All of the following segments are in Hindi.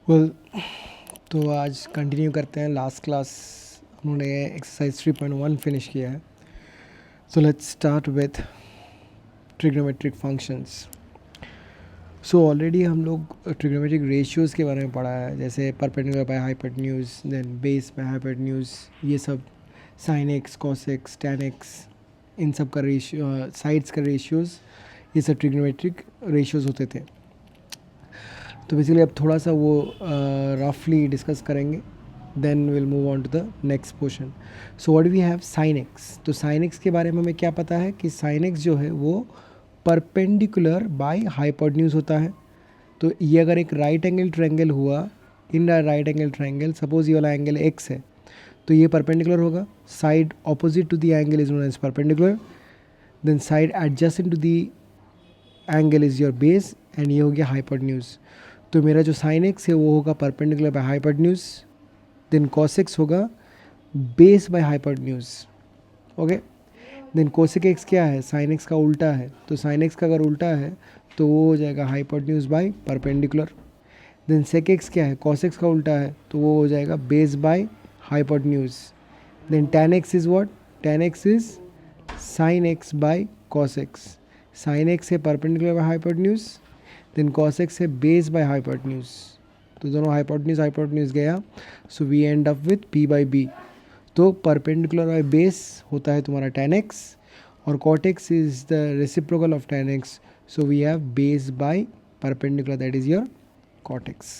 वेल तो आज कंटिन्यू करते हैं। लास्ट क्लास उन्होंने एक्सरसाइज 3.1 फिनिश किया है। So let's start with trigonometric functions. So already हम लोग ट्रिग्नोमेट्रिक रेशियोज़ के बारे में पढ़ा है, जैसे perpendicular by hypotenuse, then base by hypotenuse, ये सब sine x, cos x, tan x, इन सब का रेशियो, साइड्स का रेशियोज़, ये सब ट्रिग्नोमेट्रिक रेशियोज़ होते थे। तो बेसिकली अब थोड़ा सा वो रफली डिस्कस करेंगे, then will move on to the next portion. So what we have sine x. तो साइन एक्स के बारे में हमें क्या पता है कि साइन एक्स जो है वो परपेंडिकुलर बाय हाइपोटेन्यूज होता है। तो ये अगर एक राइट एंगल ट्रायंगल हुआ, in right angle triangle, suppose ये वाला एंगल एक्स है तो ये परपेंडिकुलर होगा, side opposite to the angle is known as perpendicular, then side adjacent to the angle is your base, and ये हो गया हाइपोटेन्यूज। तो मेरा जो साइन एक्स है वो होगा perpendicular by hypotenuse, then cos x होगा base by hypotenuse. Okay, then cosec x क्या है, साइन एक्स का उल्टा है, तो साइन एक्स का अगर उल्टा है तो वो हो जाएगा hypotenuse by perpendicular. Then sec x क्या है, कॉस एक्स का उल्टा है, तो वो हो जाएगा base by hypotenuse. Then tan x is what, tan x is sine x by cos x. Sine x है perpendicular by hypotenuse, then cos x है बेस बाय हाइपोटेन्यूज। तो दोनों हाइपोटेन्यूज हाइपोटेन्यूज गया, so we end up with P by B. तो परपेंडिकुलर बाय बेस होता है तुम्हारा टैन एक्स, और cot x is the reciprocal of tan x, so we have base by perpendicular, that is your cot x.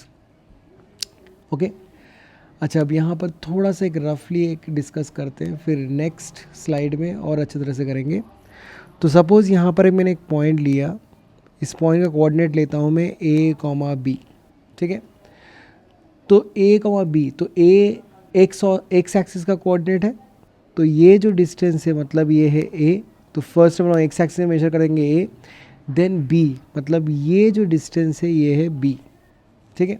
Okay, अच्छा अब यहाँ पर थोड़ा सा एक रफली एक डिस्कस करते हैं, फिर नेक्स्ट स्लाइड में और अच्छी तरह से करेंगे। तो सपोज़ यहाँ पर मैंने एक पॉइंट लिया, इस पॉइंट का कोऑर्डिनेट लेता हूँ मैं ए कॉमा बी, ठीक है। तो ए कॉमा बी, तो ए एक्स और एक्स एक्सिस का कोऑर्डिनेट है, तो ये जो डिस्टेंस है मतलब ये है ए, तो फर्स्ट हम लोग एक्स एक्सिस में मेजर करेंगे ए, देन बी मतलब ये जो डिस्टेंस है ये है बी, ठीक है।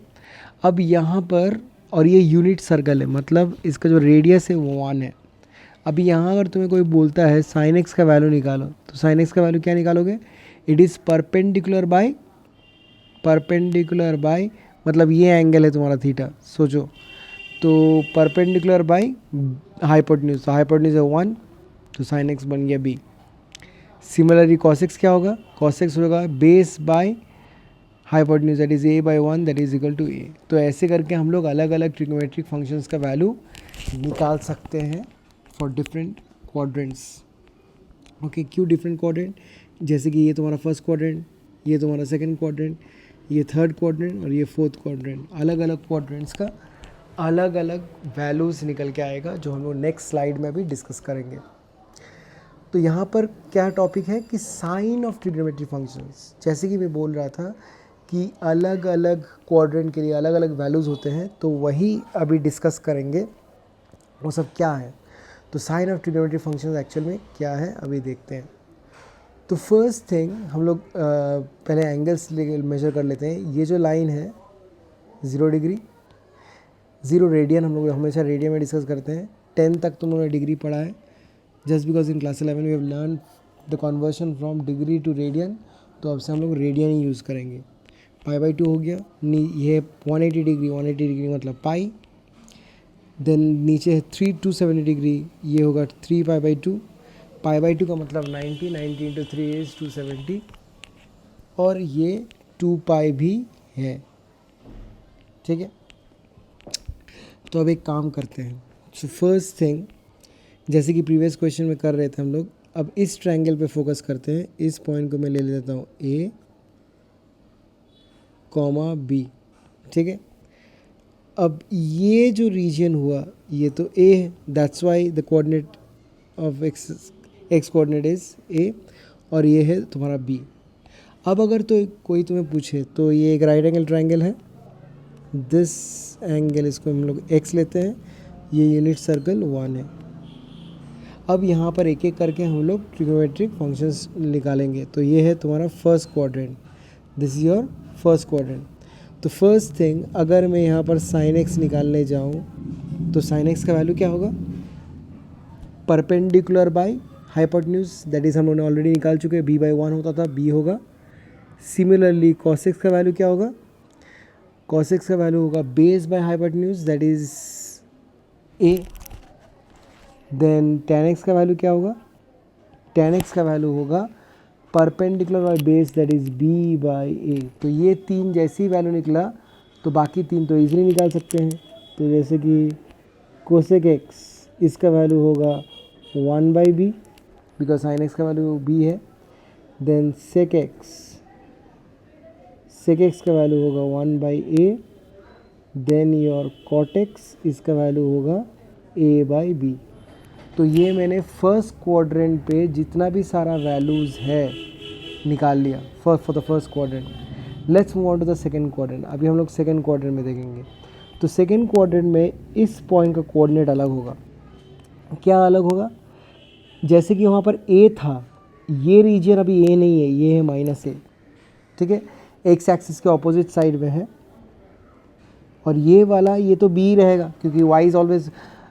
अब यहाँ पर, और ये यूनिट सर्कल है, मतलब इसका जो रेडियस है वो 1 है। अभी यहाँ अगर तुम्हें कोई बोलता है साइन एक्स का वैल्यू निकालो, तो साइन एक्स का वैल्यू क्या निकालोगे, इट इज़ परपेंडिकुलर बाय मतलब ये एंगल है तुम्हारा थीटा, सोचो, तो परपेंडिकुलर बाय हाइपोटेन्यूज, तो हाइपोटेन्यूज है 1, तो साइन एक्स बन गया बी। सिमिलरली कॉस एक्स क्या होगा, कॉस एक्स होगा base by hypotenuse, that is A by 1, that is equal to A. तो ऐसे करके हम लोग अलग अलग ट्रिग्नोमेट्रिक फंक्शंस का वैल्यू निकाल सकते हैं फॉर डिफरेंट क्वाड्रेंट्स। ओके, क्यों डिफरेंट क्वाड्रेंट, जैसे कि ये तुम्हारा फर्स्ट क्वाड्रेंट, ये तुम्हारा सेकंड क्वाड्रेंट, ये थर्ड क्वाड्रेंट और ये फोर्थ क्वाड्रेंट, अलग अलग क्वाड्रेंट्स का अलग अलग वैल्यूज़ निकल के आएगा, जो हम लोग नेक्स्ट स्लाइड में भी डिस्कस करेंगे। तो यहाँ पर क्या टॉपिक है कि साइन ऑफ ट्रिग्नोमेट्रिक फंक्शंस, जैसे कि मैं बोल रहा था कि अलग अलग क्वाड्रेंट के लिए अलग अलग वैल्यूज़ होते हैं, तो वही अभी डिस्कस करेंगे वो सब क्या है। तो sine of trigonometric functions actual में क्या है अभी देखते हैं। तो फर्स्ट थिंग हम लोग पहले एंगल्स मेजर कर लेते हैं। ये जो लाइन है 0 डिग्री, 0 रेडियन, हम लोग हमेशा रेडियन में डिस्कस करते हैं। 10 तक तुम लोगों ने डिग्री पढ़ा है, just because in class 11 we have learn the conversion from degree to radian, तो अब से हम लोग रेडियन ही यूज़ करेंगे। पाई बाई 2 हो गया, ये 180 डिग्री, 180 डिग्री मतलब पाई, देन नीचे है 370 डिग्री, ये होगा 3 पाई बाई 2, पाई बाई 2 का मतलब 90, 90 इंटू 3 इज 270, और ये 2 पाई भी है, ठीक है। तो अब एक काम करते हैं। सो फर्स्ट थिंग, जैसे कि प्रीवियस क्वेश्चन में कर रहे थे हम लोग, अब इस ट्रायंगल पे फोकस करते हैं। इस पॉइंट को मैं ले लेता हूँ ए कॉमा बी, ठीक है। अब ये जो रीजन हुआ ये तो ए है, that's why the coordinate of x coordinate is a, और ये है तुम्हारा बी। अब अगर तो कोई तुम्हें पूछे, तो ये एक राइट एंगल ट्रायंगल है, दिस एंगल इसको हम लोग एक्स लेते हैं, ये यूनिट सर्कल 1 है। अब यहाँ पर एक एक करके हम लोग ट्रिग्नोमेट्रिक फंक्शंस निकालेंगे। तो ये है तुम्हारा first quadrant, this is your first quadrant. तो फर्स्ट थिंग, अगर मैं यहाँ पर साइन एक्स निकालने जाऊँ, तो साइन एक्स का वैल्यू क्या होगा, perpendicular by hypotenuse, that is हम लोगों ने ऑलरेडी निकाल चुके हैं, बी बाई 1 होता था, बी होगा। सिमिलरली कॉस एक्स का वैल्यू क्या होगा, cos x का वैल्यू होगा base by hypotenuse that is a। Then tan x का वैल्यू क्या होगा, tan x का वैल्यू होगा perpendicular by base that is b by a। तो ये तीन जैसी वैल्यू निकला तो बाकी तीन तो इजीली निकाल सकते हैं। तो जैसे कि कोसेक x इसका वैल्यू होगा 1 by b because sine x का वैल्यू b है। देन सेक एक्स का वैल्यू होगा 1 by a. Then your cot x इसका वैल्यू होगा a बाई बी। तो ये मैंने फर्स्ट क्वाड्रेंट पे जितना भी सारा वैल्यूज़ है निकाल लिया for the first quadrant. Let's move on to the second quadrant. अभी हम लोग सेकंड क्वाड्रेंट में देखेंगे। तो सेकंड क्वाड्रेंट में इस पॉइंट का कोऑर्डिनेट अलग होगा। क्या अलग होगा, जैसे कि वहाँ पर ए था, ये रीजन अभी ए नहीं है, ये है माइनस ए, ठीक है, एक्स एक्सिस के ऑपोजिट साइड में है। और ये वाला ये तो बी रहेगा क्योंकि वाई इज ऑलवेज,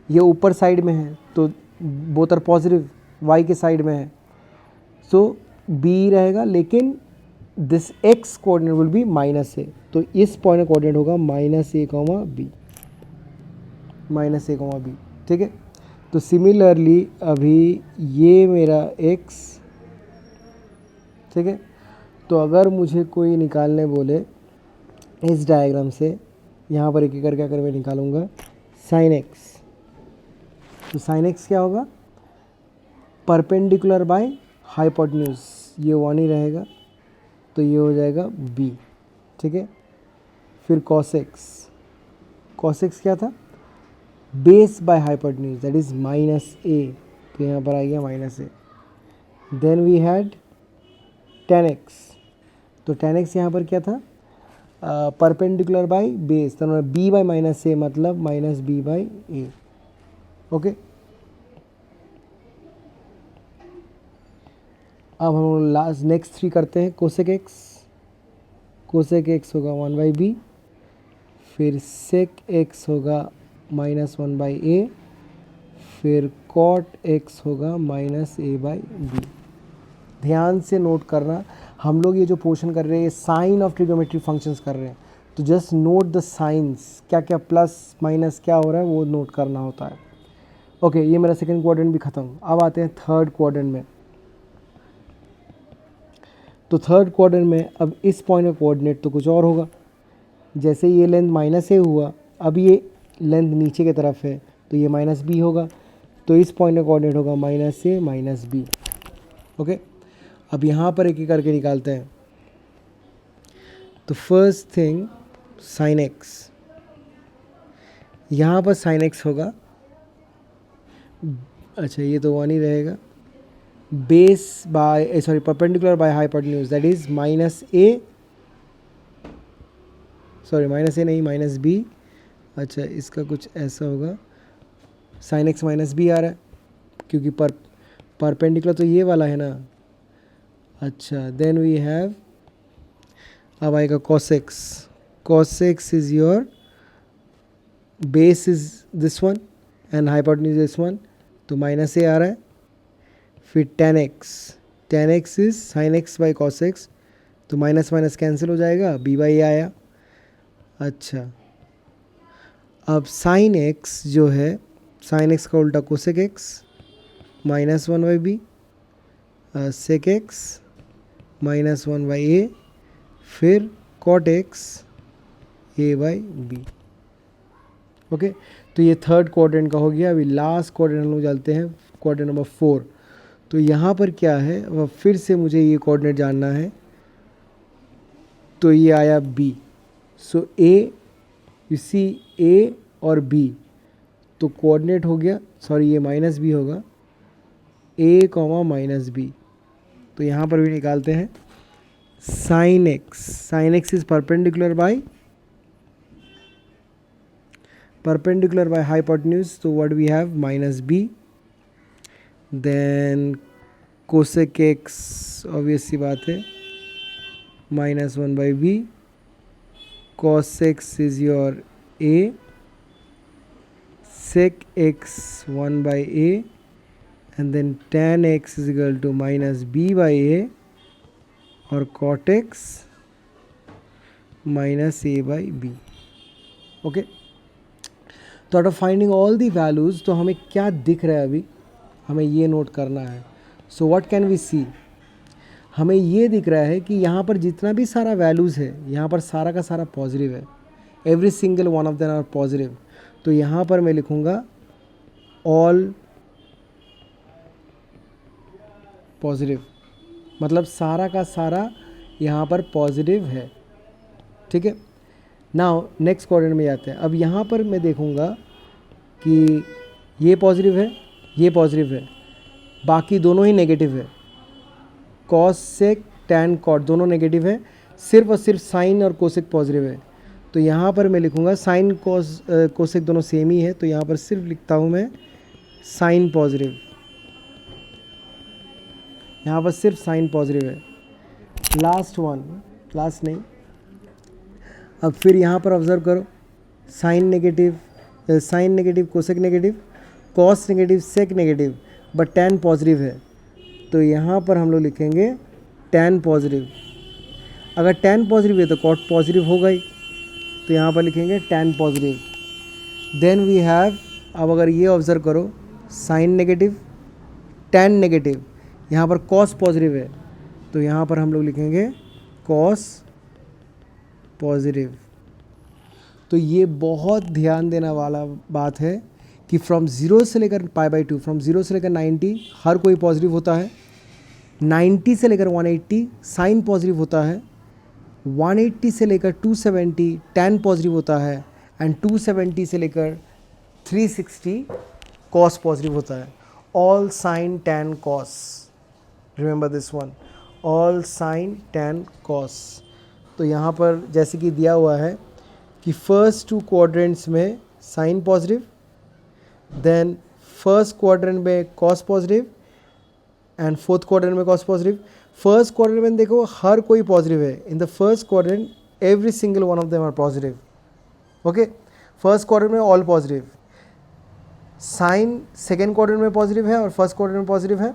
ये ऊपर साइड में है तो बोथ आर पॉजिटिव, वाई के साइड में है, सो बी रहेगा। लेकिन this x coordinate will be minus A. तो इस पॉइंट का कोऑर्डिनेट होगा minus A comma B, minus A comma B, ठीक है। तो सिमिलरली अभी ये मेरा एक्स, ठीक है। तो अगर मुझे कोई निकालने बोले इस डायग्राम से, यहाँ पर एक एक करके अगर मैं निकालूंगा साइन एक्स, तो साइन एक्स क्या होगा, परपेंडिकुलर बाय हाइपोटेन्यूज, ये 1 ही रहेगा तो ये हो जाएगा b, ठीक है। फिर कॉस एक्स क्या था, base by hypotenuse that is minus A, तो यहाँ पर आ गया minus A. Then we had tan x, तो tan x यहाँ पर क्या था, परपेंडिकुलर बाय बेस, तो b बाय माइनस ए मतलब minus B by A, okay. अब हम लास्ट नेक्स्ट थ्री करते हैं। कोसेक एक्स होगा 1 बाई बी, फिर सेक एक्स होगा माइनस 1 बाई ए, फिर कॉट एक्स होगा माइनस ए बाई बी। ध्यान से नोट करना, हम लोग ये जो पोर्शन कर रहे हैं साइन ऑफ ट्रिग्नोमेट्री फंक्शंस कर रहे हैं, तो जस्ट नोट द साइंस, क्या क्या प्लस माइनस क्या हो रहा है वो नोट करना होता है, ओके। ये मेरा सेकंड क्वाड्रेंट भी ख़त्म। अब आते हैं थर्ड क्वाड्रेंट में। तो थर्ड क्वाड्रेंट में अब इस पॉइंट का कोऑर्डिनेट तो कुछ और होगा। जैसे ये लेंथ माइनस ए हुआ, अब ये लेंथ नीचे की तरफ है तो ये माइनस बी होगा, तो इस पॉइंट का कोऑर्डिनेट होगा माइनस ए माइनस बी, ओके। अब यहाँ पर एक एक करके निकालते हैं। तो फर्स्ट थिंग साइन एक्स, यहाँ पर साइन एक्स होगा, अच्छा ये तो 1 ही रहेगा, base by sorry perpendicular by hypotenuse that is minus A, sorry minus A नहीं माइनस बी, अच्छा इसका कुछ ऐसा होगा, साइन एक्स माइनस बी आ रहा है क्योंकि परपेंडिकुलर तो ये वाला है ना, अच्छा। देन वी हैव, अब आएगा cos x is your base is this one and hypotenuse this one, तो माइनस ए आ रहा है। फिर tan x is sine x by cos x, तो माइनस माइनस कैंसिल हो जाएगा, b बाई ए आया, अच्छा। अब साइन एक्स जो है, साइन एक्स का उल्टा cosec x minus 1 by B, sec x minus 1 by A, फिर cot x A by B, okay. तो ये थर्ड क्वाड्रेंट का हो गया। अभी लास्ट क्वाड्रेंट हम लोग चलते हैं, क्वाड्रेंट नंबर 4। तो यहाँ पर क्या है, वह फिर से मुझे ये कोऑर्डिनेट जानना है, तो ये आया b, so a, you see a और b, तो कोऑर्डिनेट हो गया, सॉरी ये माइनस b होगा, a कॉमा माइनस b। तो यहाँ पर भी निकालते हैं sine x is perpendicular by hypotenuse, तो what we have minus b। Then cosec x obvious सी बात है minus 1 by B, cos x is your a, sec x 1 by a, and then tan x is equal to minus b by a, और cot x minus A by B. Okay, तो out of finding all the values तो हमें क्या दिख रहा है अभी, हमें ये नोट करना है। सो व्हाट कैन वी सी, हमें ये दिख रहा है कि यहाँ पर जितना भी सारा वैल्यूज़ है यहाँ पर सारा का सारा पॉजिटिव है, every single one of them are positive. तो यहाँ पर मैं लिखूँगा ऑल पॉजिटिव, मतलब सारा का सारा यहाँ पर पॉजिटिव है। ठीक है, नाउ नेक्स्ट क्वाड्रेंट में जाते हैं। अब यहाँ पर मैं देखूँगा कि ये पॉजिटिव है, ये पॉजिटिव है, बाकी दोनों ही नेगेटिव है। कॉस सेक टैन कॉट दोनों नेगेटिव है, सिर्फ और सिर्फ साइन और कोसेक पॉजिटिव है। तो यहाँ पर मैं लिखूँगा साइन कोसेक दोनों सेम ही है, तो यहाँ पर सिर्फ लिखता हूँ मैं साइन पॉजिटिव, यहाँ पर सिर्फ साइन पॉजिटिव है। लास्ट वन, लास्ट नहीं, अब फिर यहाँ पर ऑब्जर्व करो, sine negative cosec negative, cos negative sec negative, but tan positive है। तो यहाँ पर हम लोग लिखेंगे टैन पॉजिटिव। अगर टैन पॉजिटिव है तो कॉट पॉजिटिव होगा ही, तो यहाँ पर लिखेंगे tan positive. Then we have, अब अगर ये ऑब्जर्व करो, साइन नेगेटिव टैन नेगेटिव, यहाँ पर कॉस पॉजिटिव है, तो यहाँ पर हम लोग लिखेंगे कॉस पॉजिटिव। तो ये बहुत ध्यान देने वाला बात है कि फ्रॉम 0 से लेकर π/2, फ्रॉम 0 से लेकर 90 हर कोई पॉजिटिव होता है, 90 से लेकर 180 साइन पॉजिटिव होता है, 180 से लेकर 270 टैन पॉजिटिव होता है, एंड 270 से लेकर 360 कॉस पॉजिटिव होता है। All sine tan cos, remember this one, all sine tan cos. तो यहाँ पर जैसे कि दिया हुआ है कि फर्स्ट 2 क्वाड्रेंट्स में sine positive, then first quadrant में cos positive and fourth quadrant में कॉस पॉजिटिव। फर्स्ट क्वाड्रेंट में देखो हर कोई पॉजिटिव है, in the first quadrant every single one of them are positive. Okay, first quadrant में all positive, sine second quadrant में पॉजिटिव है और फर्स्ट क्वाड्रेंट में पॉजिटिव है।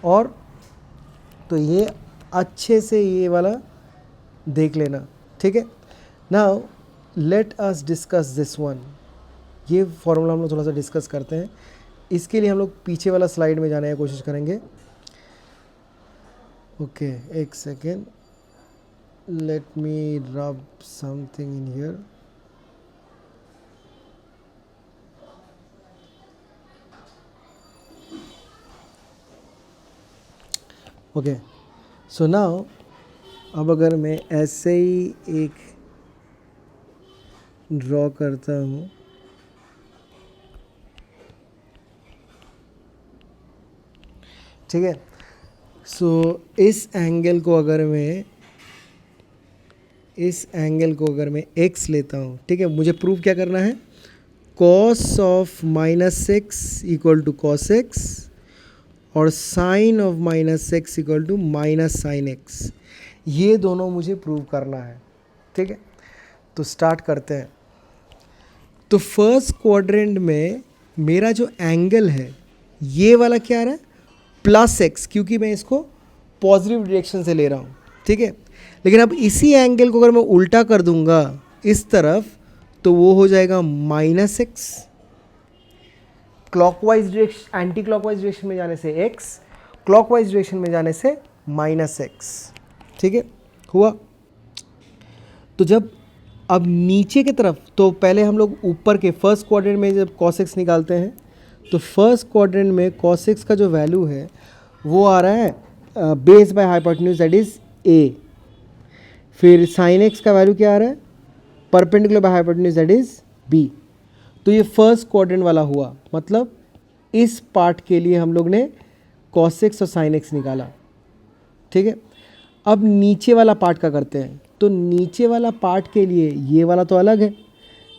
और तो ये अच्छे से ये वाला देख लेना, ठीक है। Now let us discuss this one, ये फॉर्मूला हम लोग थोड़ा सा डिस्कस करते हैं। इसके लिए हम लोग पीछे वाला स्लाइड में जाने की कोशिश करेंगे। ओके, एक सेकेंड, लेट मी रब something in here. Okay, so now अब अगर मैं ऐसे ही एक ड्रॉ करता हूँ, ठीक है। सो इस एंगल को अगर मैं x लेता हूँ, ठीक है, मुझे प्रूव क्या करना है, cos of -x equal to cos x और sin of -x equal to -sin x, ये दोनों मुझे प्रूव करना है, ठीक है। तो स्टार्ट करते हैं। तो फर्स्ट क्वाड्रेंट में मेरा जो एंगल है ये वाला क्या आ रहा है, +x, क्योंकि मैं इसको पॉजिटिव डायरेक्शन से ले रहा हूँ, ठीक है। लेकिन अब इसी एंगल को अगर मैं उल्टा कर दूंगा इस तरफ, तो वो हो जाएगा -x, clockwise direction, anti clockwise direction में जाने से x, क्लॉकवाइज डायरेक्शन में जाने से -x, ठीक है, हुआ। तो जब अब नीचे की तरफ, तो पहले हम लोग ऊपर के फर्स्ट क्वाड्रेंट में जब cos x निकालते हैं, तो फर्स्ट क्वाड्रेंट में cos x का जो वैल्यू है वो आ रहा है base by hypotenuse, that is a। फिर sin x का वैल्यू क्या आ रहा है, perpendicular by hypotenuse, that is b। तो ये फर्स्ट क्वाड्रेंट वाला हुआ, मतलब इस पार्ट के लिए हम लोग ने cos x और sin x निकाला, ठीक है। अब नीचे वाला पार्ट का करते हैं। तो नीचे वाला पार्ट के लिए ये वाला तो अलग है,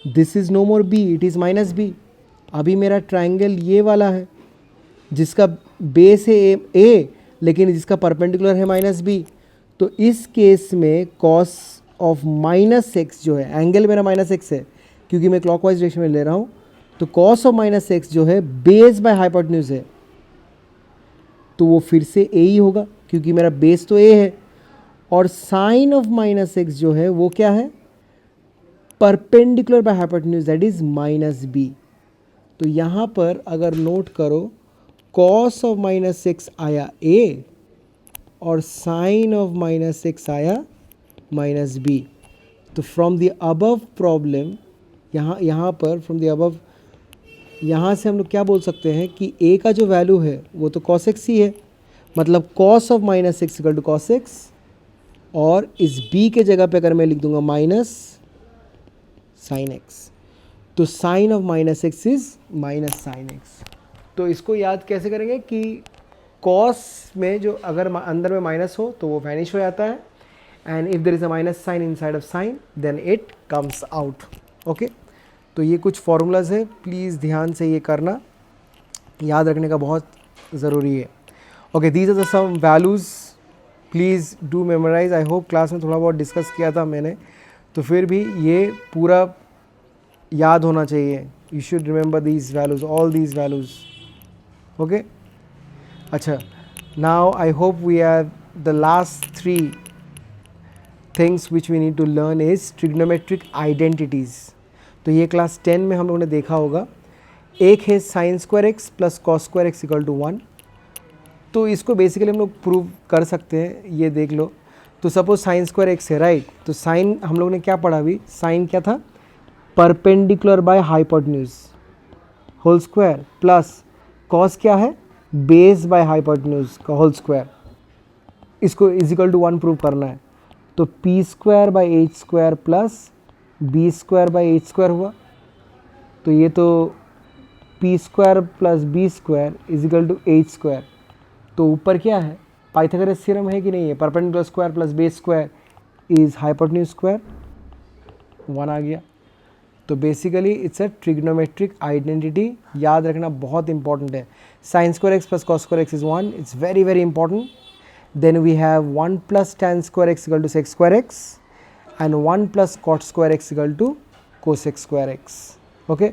this is no more b, it is -b। अभी मेरा ट्रायंगल ये वाला है जिसका बेस है a लेकिन जिसका परपेंडिकुलर है -b। तो इस केस में cos ऑफ -x जो है, एंगल मेरा -x है क्योंकि मैं क्लॉकवाइज डायरेक्शन में ले रहा हूँ, तो cos ऑफ -x जो है बेस बाय हाइपोटेन्यूज है, तो वो फिर से a ही होगा क्योंकि मेरा बेस तो a है। और साइन ऑफ माइनस एक्स जो है वो क्या है, perpendicular by hypotenuse, that is minus b. तो यहाँ पर अगर नोट करो, कॉस ऑफ माइनस एक्स आया ए और साइन ऑफ माइनस एक्स आया माइनस बी। तो फ्रॉम द अबव प्रॉब्लम, यहाँ पर फ्रॉम द अबव, यहाँ से हम लोग क्या बोल सकते हैं कि ए का जो वैल्यू है वो तो कॉस एक्स ही है, मतलब cos of minus x equal to cos x, और इस बी के जगह पे अगर मैं लिख दूंगा माइनस साइन एक्स, तो sine of minus x is minus sine x. तो इसको याद कैसे करेंगे कि कॉस में जो अगर अंदर में माइनस हो तो वो वैनिश हो जाता है, and if there is a minus sign inside of sine then it comes out. Okay, तो ये कुछ फॉर्मूलाज है, प्लीज़ ध्यान से ये करना, याद रखने का बहुत ज़रूरी है। Okay, these are the some values, please do memorise. I hope class में थोड़ा बहुत डिस्कस किया था मैंने, तो फिर भी ये पूरा याद होना चाहिए। You should remember these values, all these values. Okay, अच्छा, now I hope we are the last 3 things which we need to learn is trigonometric identities. तो ये क्लास 10 में हम लोगों ने देखा होगा। एक है sine square x plus cos square x equal to 1। तो इसको बेसिकली हम लोग प्रूव कर सकते हैं, ये देख लो। तो सपोज साइन स्क्वायर एक्स है, राइट, तो साइन हम लोग ने क्या पढ़ा अभी, साइन क्या था, perpendicular by hypotenuse whole square, plus cos क्या है, बेस बाय हाइपोटेन्यूज का होल स्क्वायर। इसको इज इक्वल टू 1 प्रूव करना है। तो p square by h square plus b square by h square हुआ। तो ये तो p square plus b square is equal to h square. तो ऊपर क्या है, पाइथागोरस थ्योरम है कि नहीं है, perpendicular square plus base square is hypotenuse square, 1 आ गया। तो basically it's a trigonometric identity, याद रखना बहुत इंपॉर्टेंट है। Sine square x plus cos square x is 1, it's very very important. Then we have 1 plus tan square x equal to sec square x and 1 plus cot square x equal to cosec square x. Okay,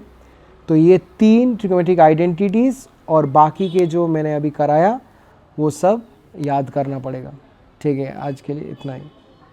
तो ये 3 ट्रिग्नोमेट्रिक आइडेंटिटीज़ और बाकी के जो मैंने अभी कराया वो सब याद करना पड़ेगा। ठीक है, आज के लिए इतना ही।